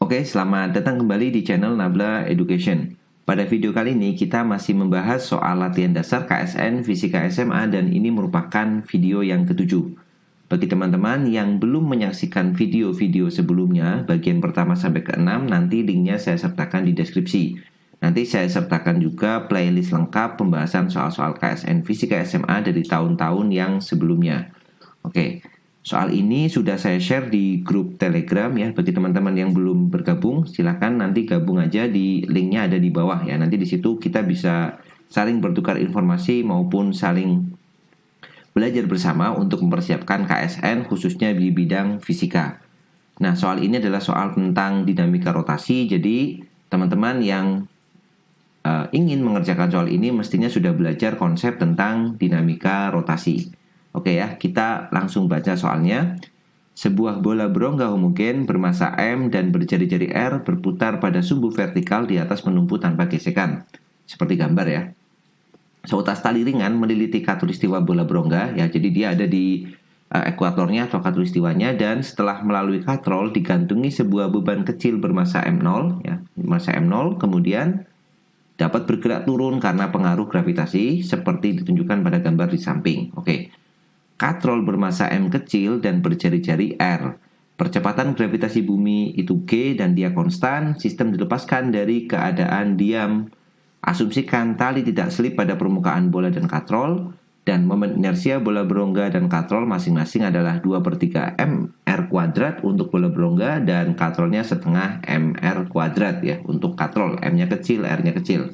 Oke, selamat datang kembali di channel Nabla Education. Pada video kali ini kita masih membahas soal latihan dasar KSN Fisika SMA dan ini merupakan video yang ketujuh. Bagi teman-teman yang belum menyaksikan video-video sebelumnya, bagian pertama sampai ke-6 nanti linknya saya sertakan di deskripsi. Nanti saya sertakan juga playlist lengkap pembahasan soal-soal KSN Fisika SMA dari tahun-tahun yang sebelumnya. Oke. Soal ini sudah saya share di grup Telegram ya. Bagi teman-teman yang belum bergabung, silahkan nanti gabung aja, di linknya ada di bawah ya. Nanti di situ kita bisa saling bertukar informasi maupun saling belajar bersama untuk mempersiapkan KSN khususnya di bidang fisika. Nah, soal ini adalah soal tentang dinamika rotasi. Jadi teman-teman yang ingin mengerjakan soal ini mestinya sudah belajar konsep tentang dinamika rotasi. Oke ya, kita langsung baca soalnya. Sebuah bola berongga homogen bermasa M dan berjari-jari R berputar pada sumbu vertikal di atas penumpu tanpa gesekan. Seperti gambar ya. Seutas tali ringan meliliti khatulistiwa bola berongga ya. Jadi dia ada di ekuatornya atau khatulistiwanya, dan setelah melalui katrol digantungi sebuah beban kecil bermasa M0 ya. Masa M0 kemudian dapat bergerak turun karena pengaruh gravitasi seperti ditunjukkan pada gambar di samping. Oke. Katrol bermasa M kecil dan berjari-jari R. Percepatan gravitasi bumi itu G dan dia konstan. Sistem dilepaskan dari keadaan diam. Asumsikan tali tidak selip pada permukaan bola dan katrol. Dan momen inersia bola berongga dan katrol masing-masing adalah 2/3 mr kuadrat untuk bola berongga dan katrolnya setengah mr kuadrat ya. Untuk katrol, M-nya kecil, R-nya kecil.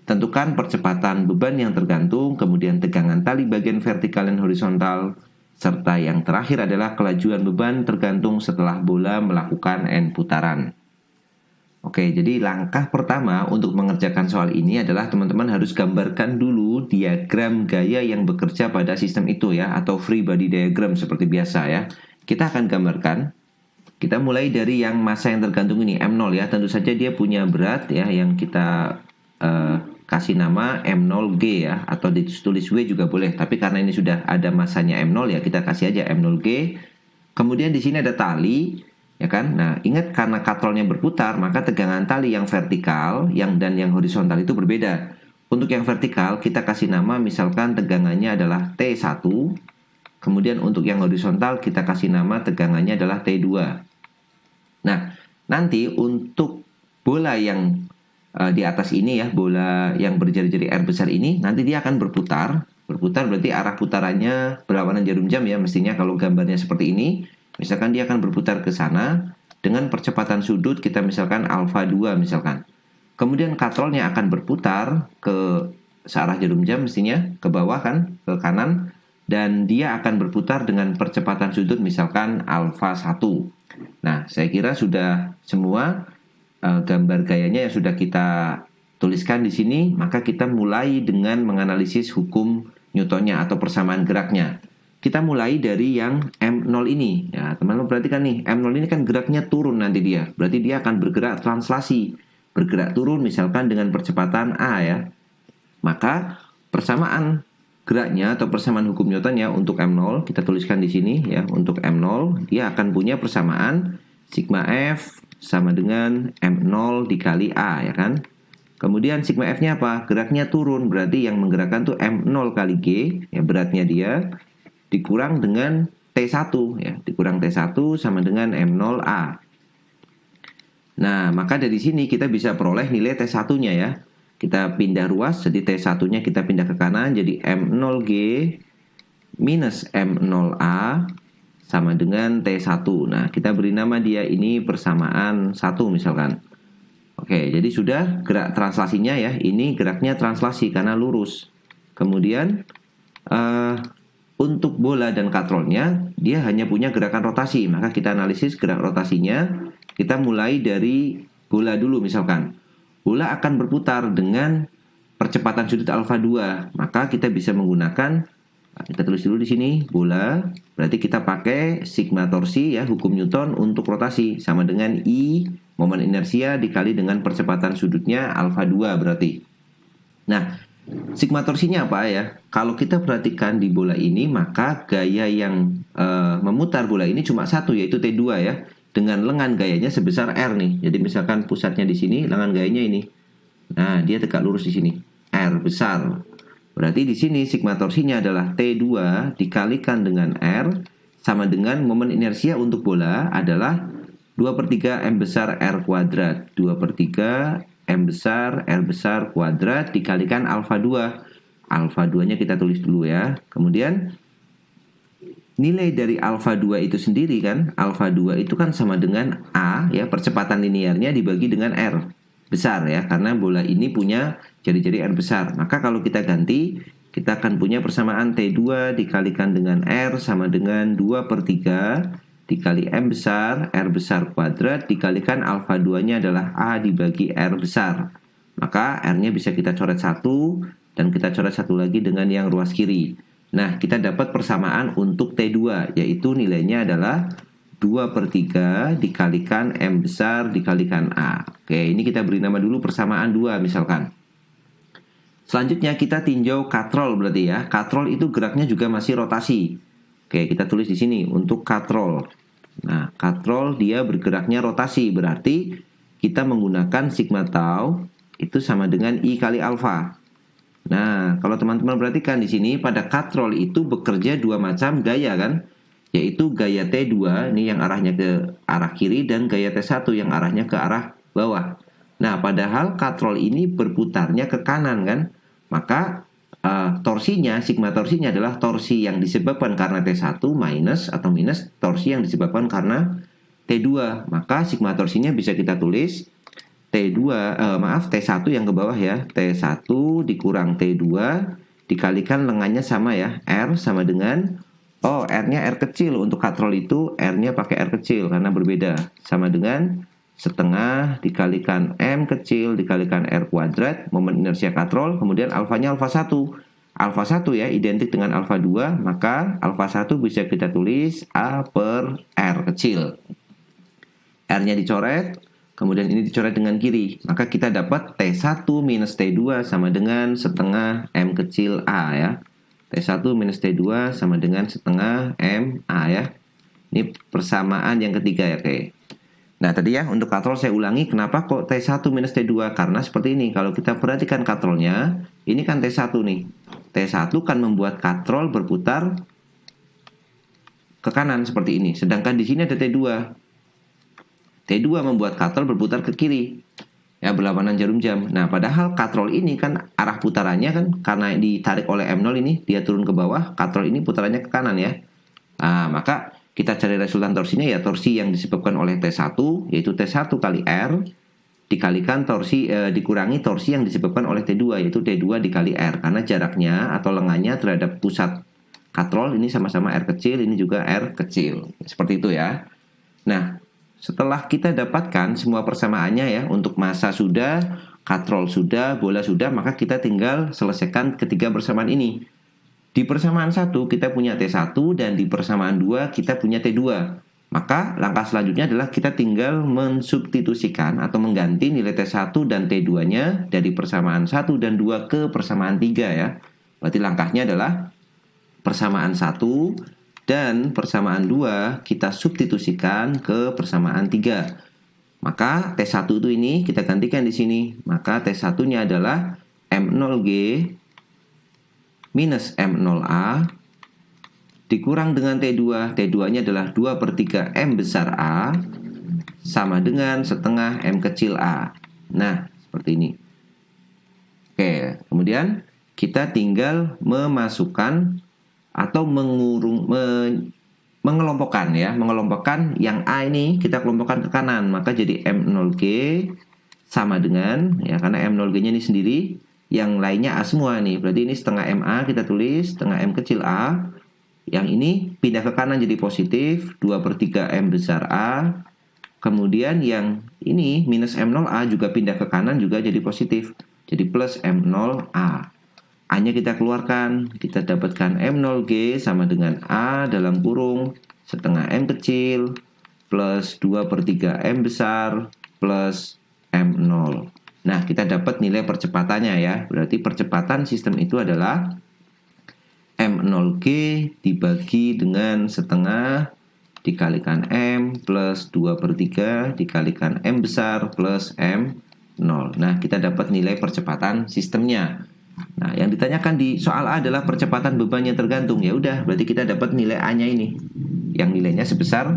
Tentukan percepatan beban yang tergantung, kemudian tegangan tali bagian vertikal dan horizontal, serta yang terakhir adalah kelajuan beban tergantung setelah bola melakukan N putaran. Oke, jadi langkah pertama untuk mengerjakan soal ini adalah teman-teman harus gambarkan dulu diagram gaya yang bekerja pada sistem itu ya, atau free body diagram seperti biasa ya. Kita akan gambarkan. Kita mulai dari yang massa yang tergantung ini, M0 ya. Tentu saja dia punya berat ya, yang kita kasih nama M0G ya, atau ditulis W juga boleh, tapi karena ini sudah ada masanya M0 ya kita kasih aja M0G. Kemudian di sini ada tali ya kan. Nah, ingat karena katrolnya berputar, maka tegangan tali yang vertikal dan yang horizontal itu berbeda. Untuk yang vertikal kita kasih nama misalkan tegangannya adalah T1. Kemudian untuk yang horizontal kita kasih nama tegangannya adalah T2. Nah, nanti untuk bola yang di atas ini ya, bola yang berjari-jari R besar ini, nanti dia akan berputar. Berputar berarti arah putarannya berlawanan jarum jam ya, mestinya kalau gambarnya seperti ini. Misalkan dia akan berputar ke sana dengan percepatan sudut kita misalkan alfa 2 misalkan. Kemudian katrolnya akan berputar ke searah jarum jam, mestinya ke bawah kan, ke kanan, dan dia akan berputar dengan percepatan sudut misalkan alfa 1. Nah, saya kira sudah semua gambar gayanya yang sudah kita tuliskan di sini. Maka kita mulai dengan menganalisis hukum Newtonnya atau persamaan geraknya. Kita mulai dari yang M0 ini ya, teman-teman perhatikan nih, M0 ini kan geraknya turun nanti dia. Berarti dia akan bergerak translasi, bergerak turun misalkan dengan percepatan A ya. Maka persamaan geraknya atau persamaan hukum Newtonnya untuk M0 kita tuliskan di sini ya. Untuk M0 dia akan punya persamaan sigma F sama dengan M0 dikali A ya kan. Kemudian sigma F-nya apa? Geraknya turun, berarti yang menggerakkan tuh M0 kali G ya, beratnya dia, dikurang dengan T1 ya, dikurang T1 sama dengan M0A. Nah, maka dari sini kita bisa peroleh nilai T1-nya ya. Kita pindah ruas, jadi T1-nya kita pindah ke kanan, jadi M0G minus M0A sama dengan T1. Nah, kita beri nama dia ini persamaan 1 misalkan. Oke, jadi sudah gerak translasinya ya. Ini geraknya translasi karena lurus. Kemudian untuk bola dan katrolnya dia hanya punya gerakan rotasi. Maka kita analisis gerak rotasinya. Kita mulai dari bola dulu misalkan. Bola akan berputar dengan percepatan sudut alfa 2. Maka kita bisa menggunakan, kita tulis dulu di sini bola, berarti kita pakai sigma torsi ya, hukum Newton untuk rotasi sama dengan I momen inersia dikali dengan percepatan sudutnya alfa 2 berarti. Nah, sigma torsinya apa ya? Kalau kita perhatikan di bola ini, maka gaya yang memutar bola ini cuma satu, yaitu T2 ya. dengan lengan gayanya sebesar R nih. Jadi misalkan pusatnya di sini, lengan gayanya ini. Nah, dia tegak lurus di sini. R besar. Berarti di sini sigma torsinya adalah T2 dikalikan dengan R sama dengan momen inersia untuk bola adalah 2/3 M besar R kuadrat. 2/3 M besar R besar kuadrat dikalikan alfa 2. Alfa 2-nya kita tulis dulu ya. Kemudian nilai dari alfa 2 itu sendiri kan, alfa 2 itu kan sama dengan A ya, percepatan linearnya dibagi dengan R besar ya, karena bola ini punya jari-jari R besar. Maka kalau kita ganti, kita akan punya persamaan T2 dikalikan dengan R sama dengan 2/3 dikali M besar R besar kuadrat dikalikan alfa 2-nya adalah A dibagi R besar. Maka R-nya bisa kita coret 1 dan kita coret 1 lagi dengan yang ruas kiri. Nah, kita dapat persamaan untuk T2, yaitu nilainya adalah 2/3 dikalikan M besar dikalikan A. Oke, ini kita beri nama dulu persamaan 2 misalkan. Selanjutnya kita tinjau katrol berarti ya. Katrol itu geraknya juga masih rotasi. Oke, kita tulis di sini untuk katrol. Nah, katrol dia bergeraknya rotasi, berarti kita menggunakan sigma tau itu sama dengan I kali alfa. Nah, kalau teman-teman perhatikan di sini pada katrol itu bekerja dua macam gaya kan? Yaitu gaya T2 ini yang arahnya ke arah kiri dan gaya T1 yang arahnya ke arah bawah. Nah, padahal katrol ini berputarnya ke kanan kan? Maka torsinya, sigma torsinya adalah torsi yang disebabkan karena T1 minus torsi yang disebabkan karena T2. Maka sigma torsinya bisa kita tulis T1 yang ke bawah ya, T1 dikurang T2 dikalikan lengannya sama ya, R sama dengan R-nya R kecil, untuk katrol itu R-nya pakai R kecil karena berbeda, sama dengan setengah dikalikan M kecil dikalikan R kuadrat, momen inersia katrol, kemudian alfanya alfa 1. Alfa 1 ya identik dengan alfa 2, maka alfa 1 bisa kita tulis A per R kecil. R-nya dicoret, kemudian ini dicoret dengan kiri, maka kita dapat T1 minus T2 sama dengan setengah M kecil A ya. T1 minus T2 sama dengan setengah M A ya. Ini persamaan yang ketiga ya, oke. Nah tadi ya untuk katrol saya ulangi, kenapa kok T1 minus T2? Karena seperti ini, kalau kita perhatikan katrolnya, ini kan T1 nih. T1 kan membuat katrol berputar ke kanan seperti ini, sedangkan di sini ada T2. T2 membuat katrol berputar ke kiri ya, berlawanan jarum jam. Nah, padahal katrol ini kan arah putarannya kan karena ditarik oleh M0 ini, dia turun ke bawah, katrol ini putarannya ke kanan ya. Nah, maka kita cari resultan torsinya ya, torsi yang disebabkan oleh T1 yaitu T1 kali R dikalikan dikurangi torsi yang disebabkan oleh T2 yaitu T2 dikali R, karena jaraknya atau lengannya terhadap pusat katrol ini sama-sama R kecil, ini juga R kecil. Seperti itu ya. Nah, setelah kita dapatkan semua persamaannya ya, untuk massa sudah, katrol sudah, bola sudah, maka kita tinggal selesaikan ketiga persamaan ini. Di persamaan 1 kita punya T1 dan di persamaan 2 kita punya T2. Maka langkah selanjutnya adalah kita tinggal mensubstitusikan atau mengganti nilai T1 dan T2-nya dari persamaan 1 dan 2 ke persamaan 3 ya. Berarti langkahnya adalah persamaan 1 dan persamaan 2 kita substitusikan ke persamaan 3. Maka T1 itu ini kita gantikan di sini. Maka T1-nya adalah M0G minus M0A dikurang dengan T2. T2-nya adalah 2/3 M besar A sama dengan setengah M kecil A. Nah, seperti ini. Oke, kemudian kita tinggal memasukkan atau mengelompokkan ya, mengelompokkan yang A ini kita kelompokkan ke kanan, maka jadi M0G sama dengan ya, karena M0G-nya ini sendiri, yang lainnya A semua nih, berarti ini setengah MA kita tulis, setengah M kecil A, yang ini pindah ke kanan jadi positif 2/3 M besar A, kemudian yang ini minus M0A juga pindah ke kanan juga jadi positif, jadi plus M0A. A-nya kita keluarkan, kita dapatkan M0G sama dengan A dalam kurung setengah M kecil plus 2/3 M besar plus M0. Nah, kita dapat nilai percepatannya ya. Berarti percepatan sistem itu adalah M0G dibagi dengan setengah dikalikan M plus 2/3 dikalikan M besar plus M0. Nah, kita dapat nilai percepatan sistemnya. Nah, yang ditanyakan di soal A adalah percepatan bebannya tergantung. Ya udah, berarti kita dapat nilai A-nya ini. Yang nilainya sebesar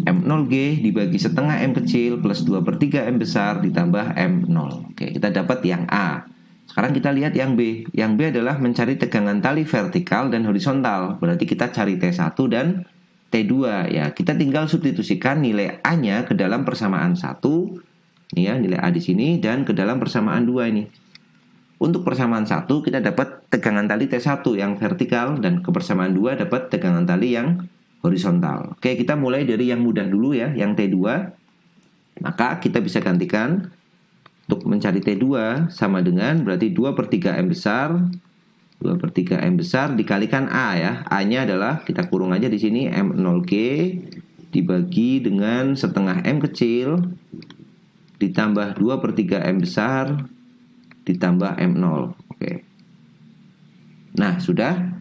M0G dibagi setengah M kecil plus 2/3 M besar ditambah M0. Oke, kita dapat yang A. Sekarang kita lihat yang B. Yang B adalah mencari tegangan tali vertikal dan horizontal. Berarti kita cari T1 dan T2. Ya, kita tinggal substitusikan nilai A-nya ke dalam persamaan 1. Ini ya, nilai A di sini dan ke dalam persamaan 2 ini. Untuk persamaan 1 kita dapat tegangan tali T1 yang vertikal dan ke persamaan 2 dapat tegangan tali yang horizontal. Oke, kita mulai dari yang mudah dulu ya, yang T2. Maka kita bisa gantikan untuk mencari T2 sama dengan berarti 2/3 M besar. 2/3 M besar dikalikan A ya. A-nya adalah kita kurung aja di sini M0G dibagi dengan setengah M kecil ditambah 2/3 M besar ditambah M0. Oke. Nah, sudah.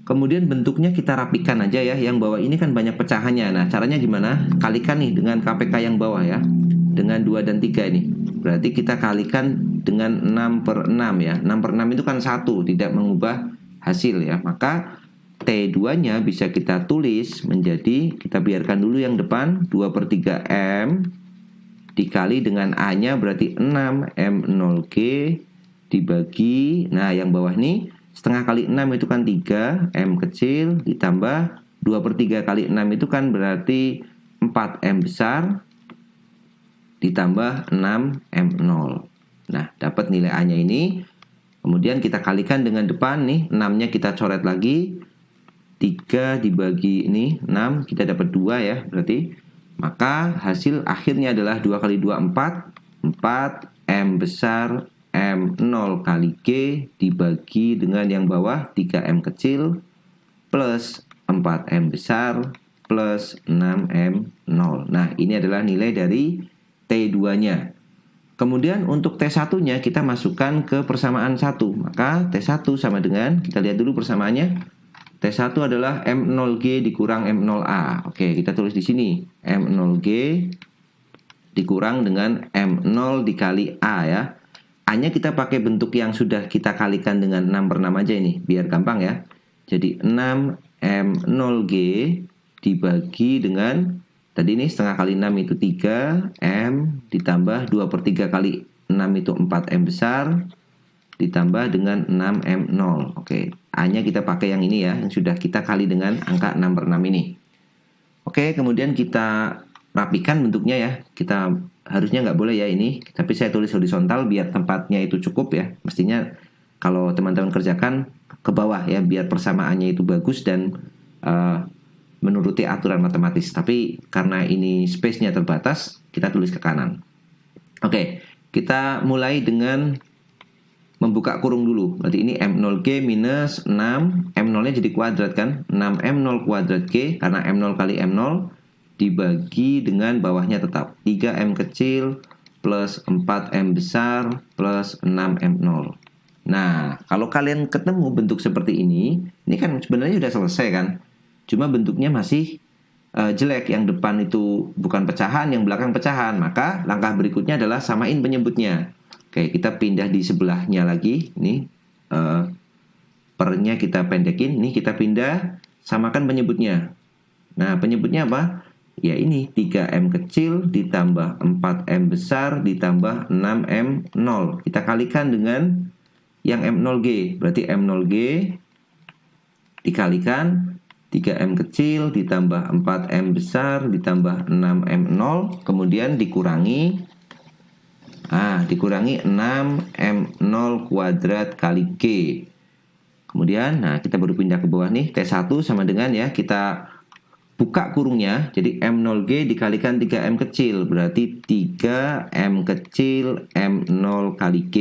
Kemudian bentuknya kita rapikan aja ya. Yang bawah ini kan banyak pecahannya. Nah, caranya gimana? Kalikan nih dengan KPK yang bawah ya. Dengan 2 dan 3 ini. Berarti kita kalikan dengan 6/6 ya. 6/6 itu kan 1, tidak mengubah hasil ya. Maka T2-nya bisa kita tulis menjadi, kita biarkan dulu yang depan, 2/3 M dikali dengan A-nya berarti 6 M0G dibagi, nah yang bawah nih setengah kali 6 itu kan 3 M kecil ditambah 2/3 kali 6 itu kan berarti 4 M besar ditambah 6 M0. Nah, dapat nilai A-nya ini. Kemudian kita kalikan dengan depan nih, 6-nya kita coret lagi. 3 dibagi ini 6, kita dapat 2 ya, berarti maka hasil akhirnya adalah 2 kali 2 4. 4 M besar M0 kali G dibagi dengan yang bawah 3 M kecil plus 4 M besar plus 6 M0. Nah, ini adalah nilai dari T2-nya. Kemudian untuk T1-nya kita masukkan ke persamaan 1. Maka T1 sama dengan, kita lihat dulu persamaannya. T1 adalah M0G dikurang M0A. Oke, kita tulis di sini. M0G dikurang dengan M0 dikali A ya. A-nya kita pakai bentuk yang sudah kita kalikan dengan 6/6 aja ini, biar gampang ya. Jadi 6 M0G dibagi dengan, tadi ini setengah kali 6 itu 3 M ditambah 2/3 kali 6 itu 4 M besar ditambah dengan 6 M0. Oke, A-nya kita pakai yang ini ya, yang sudah kita kali dengan angka 6/6 ini. Oke, kemudian kita rapikan bentuknya ya. Kita harusnya nggak boleh ya ini, tapi saya tulis horizontal biar tempatnya itu cukup ya. Mestinya kalau teman-teman kerjakan ke bawah ya, biar persamaannya itu bagus dan menuruti aturan matematis. Tapi karena ini space-nya terbatas, kita tulis ke kanan. Oke, kita mulai dengan membuka kurung dulu. Berarti ini M0G minus 6, M0-nya jadi kuadrat kan? 6 M0 kuadrat G, karena M0 kali M0 dibagi dengan bawahnya tetap 3 M kecil plus 4 M besar plus 6 M0. Nah, kalau kalian ketemu bentuk seperti ini kan sebenarnya sudah selesai kan? Cuma bentuknya masih jelek. Yang depan itu bukan pecahan, yang belakang pecahan. Maka langkah berikutnya adalah samain penyebutnya. Oke, kita pindah di sebelahnya lagi. Ini pernya kita pendekin. Ini kita pindah, samakan penyebutnya. Nah, penyebutnya apa? Ya ini 3M kecil ditambah 4M besar ditambah 6M0. Kita kalikan dengan yang M0G. Berarti M0G dikalikan 3M kecil ditambah 4M besar ditambah 6M0. Kemudian dikurangi. Dikurangi 6M0 kuadrat kali G. Kemudian, kita baru pindah ke bawah nih. T1 sama dengan ya, kita buka kurungnya. Jadi M0G dikalikan 3M kecil. Berarti 3M kecil M0 kali G.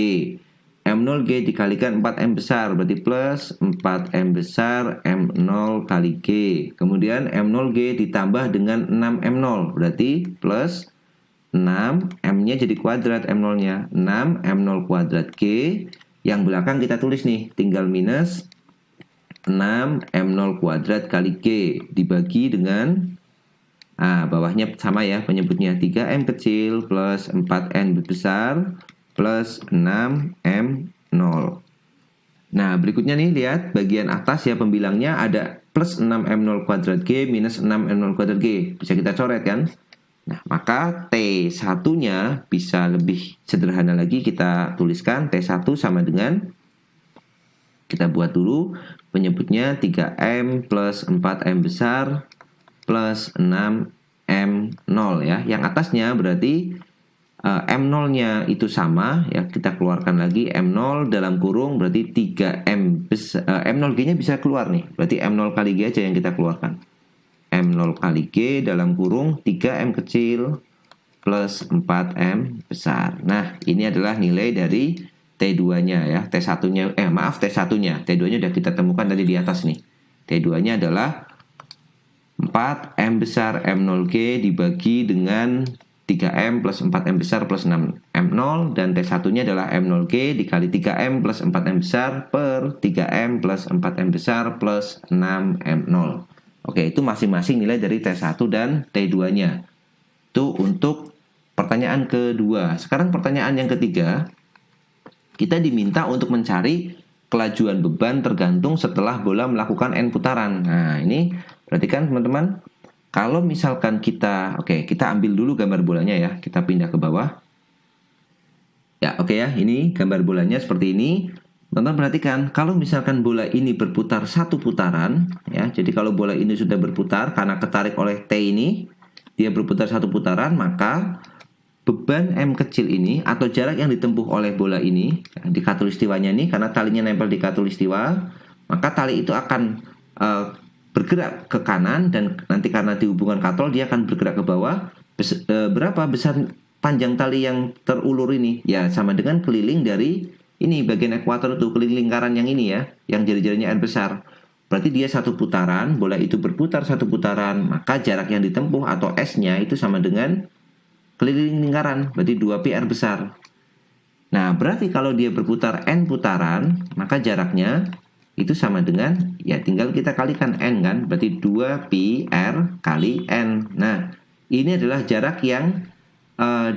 M0G dikalikan 4M besar. Berarti plus 4M besar M0 kali G. Kemudian M0G ditambah dengan 6M0. Berarti plus 6, M-nya jadi kuadrat M0-nya. 6 M0 kuadrat G. Yang belakang kita tulis nih, tinggal minus 6M0 kuadrat kali G dibagi dengan bawahnya sama ya, penyebutnya 3M kecil plus 4N besar plus 6M0. Nah, berikutnya nih, lihat bagian atas ya, pembilangnya ada plus 6M0 kuadrat G minus 6M0 kuadrat G. Bisa kita coret kan? Nah, maka T1-nya bisa lebih sederhana lagi, kita tuliskan T1 sama dengan, kita buat dulu penyebutnya 3M plus 4M besar plus 6M0 ya. Yang atasnya berarti M0-nya itu sama ya, kita keluarkan lagi M0 dalam kurung berarti 3M besar, M0G-nya bisa keluar nih. Berarti M0 kali G aja yang kita keluarkan. M0 kali G dalam kurung 3M kecil plus 4M besar. Nah, ini adalah nilai dari T2-nya ya. T1-nya T1-nya. T2-nya udah kita temukan tadi di atas nih. T2-nya adalah 4M besar M0G dibagi dengan 3M plus 4M besar plus 6M0, dan T1-nya adalah M0G dikali 3M plus 4M besar per 3M plus 4M besar plus 6M0. Oke, itu masing-masing nilai dari T1 dan T2-nya. Itu untuk pertanyaan kedua. Sekarang pertanyaan yang ketiga, kita diminta untuk mencari kelajuan beban tergantung setelah bola melakukan N putaran. Nah, ini perhatikan teman-teman. Kalau misalkan kita ambil dulu gambar bolanya ya. Kita pindah ke bawah. Ya, ya. Ini gambar bolanya seperti ini. Teman-teman perhatikan, kalau misalkan bola ini berputar satu putaran, ya, jadi kalau bola ini sudah berputar karena ketarik oleh T ini, dia berputar satu putaran, maka beban M kecil ini atau jarak yang ditempuh oleh bola ini di khatulistiwanya ini, karena talinya nempel di khatulistiwa, maka tali itu akan bergerak ke kanan, dan nanti karena dihubungkan katrol dia akan bergerak ke bawah. Berapa besar panjang tali yang terulur ini? Ya, sama dengan keliling dari ini bagian ekuator itu, keliling lingkaran yang ini ya, yang jari-jarinya N besar. Berarti dia satu putaran, bola itu berputar satu putaran, maka jarak yang ditempuh atau S-nya itu sama dengan keliling lingkaran, berarti 2pi R besar. Nah, berarti kalau dia berputar N putaran, maka jaraknya itu sama dengan, ya tinggal kita kalikan N kan, berarti 2pi R kali N. Nah, ini adalah jarak yang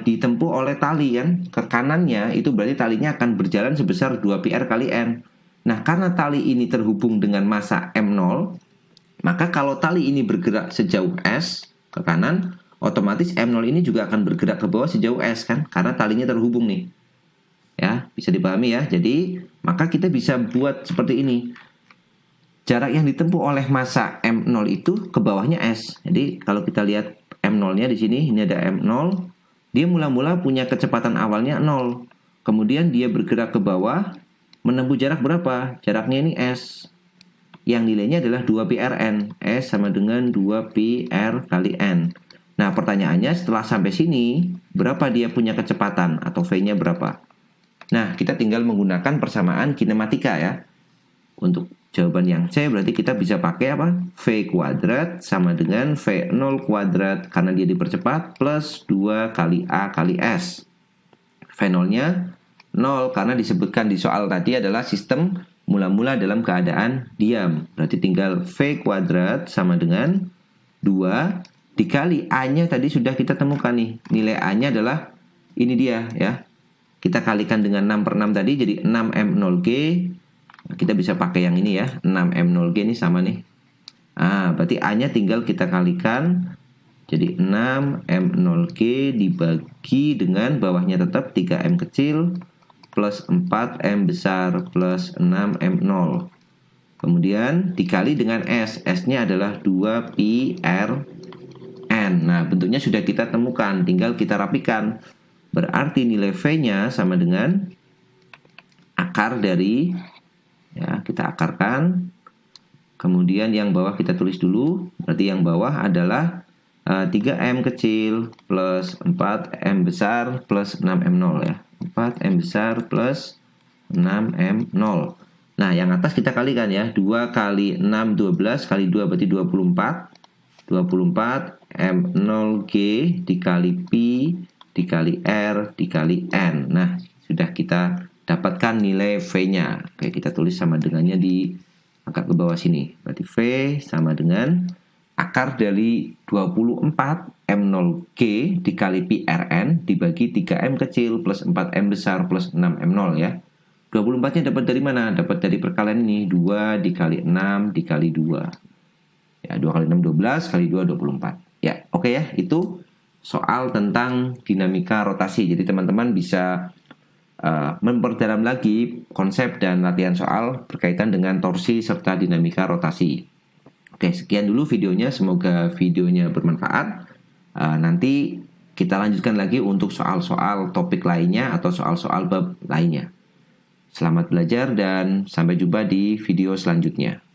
ditempuh oleh tali kan. Ke kanannya itu berarti talinya akan berjalan sebesar 2pi R kali N. Nah, karena tali ini terhubung dengan massa M0, maka kalau tali ini bergerak sejauh S ke kanan, otomatis M0 ini juga akan bergerak ke bawah sejauh S kan, karena talinya terhubung nih. Ya, bisa dipahami ya. Jadi, maka kita bisa buat seperti ini. Jarak yang ditempuh oleh massa M0 itu ke bawahnya S. Jadi, kalau kita lihat M0-nya di sini, ini ada M0. Dia mula-mula punya kecepatan awalnya 0. Kemudian dia bergerak ke bawah, menempuh jarak berapa? Jaraknya ini S. Yang nilainya adalah 2pi Rn. S sama dengan 2pi R kali N. Nah, pertanyaannya setelah sampai sini, berapa dia punya kecepatan atau V-nya berapa? Nah, kita tinggal menggunakan persamaan kinematika ya. Untuk jawaban yang C berarti kita bisa pakai apa? V kuadrat sama dengan V0 kuadrat karena dia dipercepat plus 2 kali A kali S. V0-nya 0 karena disebutkan di soal tadi adalah sistem mula-mula dalam keadaan diam. Berarti tinggal V kuadrat sama dengan 2 dikali A-nya tadi sudah kita temukan nih. Nilai A-nya adalah ini dia ya. Kita kalikan dengan 6/6 tadi jadi 6M0G. Kita bisa pakai yang ini ya, 6M0G ini sama nih. Berarti A-nya tinggal kita kalikan. Jadi 6M0G dibagi dengan bawahnya tetap 3M kecil plus 4M besar plus 6M0. Kemudian dikali dengan S. S-nya adalah 2pi R N. Nah, bentuknya sudah kita temukan, tinggal kita rapikan. Berarti nilai V-nya sama dengan akar dari, ya, kita akarkan. Kemudian yang bawah kita tulis dulu. Berarti yang bawah adalah 3M kecil plus 4M besar plus 6M0 ya. 4M besar plus 6M0. Nah, yang atas kita kalikan ya. 2 kali 6, 12 kali 2 berarti 24. 24 M0G dikali Pi dikali R dikali N. Nah, sudah kita dapatkan nilai V-nya. Oke, kita tulis sama dengannya di angkat ke bawah sini. Berarti V sama dengan akar dari 24 M0G dikali pi Rn dibagi 3M kecil plus 4M besar plus 6M0 ya. 24-nya dapat dari mana? Dapat dari perkalian ini, 2 dikali 6 dikali 2. Ya, 2 kali 6 12 kali 2 24. Ya, oke ya, itu soal tentang dinamika rotasi. Jadi teman-teman bisa memperdalam lagi konsep dan latihan soal berkaitan dengan torsi serta dinamika rotasi. Oke, sekian dulu videonya. Semoga videonya bermanfaat. Nanti kita lanjutkan lagi untuk soal-soal topik lainnya atau soal-soal bab lainnya. Selamat belajar dan sampai jumpa di video selanjutnya.